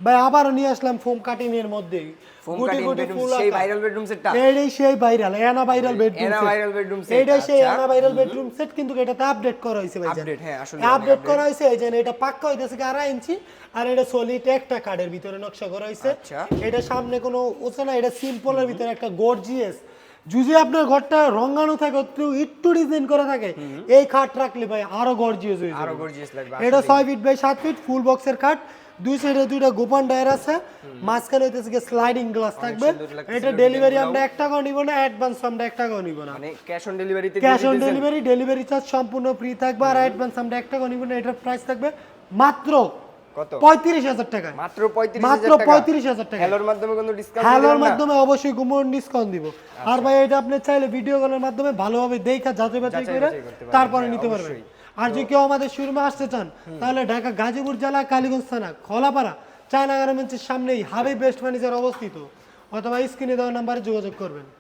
ভাই আবারও নিয়ে আসলাম ফোম কাটিং এর মধ্যে গুটি গুটি ফুল সেই ভাইরাল বেডরুম সেটটা এইটাই সেই ভাইরাল এনা ভাইরাল বেডরুম এনা সেট ভাইরাল বেডরুম সেট এইটাই সেই এনা ভাইরাল বেডরুম সেট কিন্তু এটাতে আপডেট করা হয়েছে ভাই আপডেট হ্যাঁ আসলে আপডেট করা হয়েছে এই যে এটা পাক্কা হইতেছে কি 2.5 ইঞ্চি আর এটা সলিড একটা কার্ডের ভিতরে নকশা করা হয়েছে আচ্ছা। এটা সামনে কোনো ওছে না এটা সিম্পলের ভিতরে একটা গর্জিয়াস যদি আপনার ঘরটা রঙানো থাকে একটু ডিজাইন করা থাকে এই খাট রাখলে ভাই আরো গর্জিয়াস হয়ে যাবে আরো গর্জিয়াস লাগবে এটা 6 ফিট বাই 7 ফিট ফুল বক্সের খাট দুই সাইডে দুইটা গোপন ডায়ার আছে মাঝখানে হইতেছে স্লাইডিং গ্লাস থাকবে এটা ডেলিভারি আমরা 1 টাকাও নিব না অ্যাডভান্স আমরা 1 টাকাও নিব না মানে ক্যাশ অন ডেলিভারিতে cash on delivery delivery charge সম্পূর্ণ ফ্রি থাকবে আর অ্যাডভান্স আমরা 1 টাকাও নিব না এটার প্রাইস থাকবে মাত্র কত 35000 টাকা মাত্র 35000 মাত্র টাকা 35000 টাকা হ্যালোর মাধ্যমে কোনো ডিসকাউন্ট হ্যালোর মাধ্যমে অবশ্যই গুমন ডিসকাউন্ট দিব আর ভাই এটা আপনি চাইলে ভিডিও কলের মাধ্যমে ভালোভাবে দেখা যাচাই বাছাই করে তারপরে নিতে পারবেন আর যদি কেউ আমাদের শোরুমে আসতে চান তাহলে ঢাকা গাজীপুর জেলা কালীগঞ্জ থানা খোলাপাড়া চায়না গার্মেন্টসের সামনেই হাবিব বেস্ট ফার্নিচার অবস্থিত অথবা স্ক্রিনে দেওয়া নাম্বারে যোগাযোগ করবেন।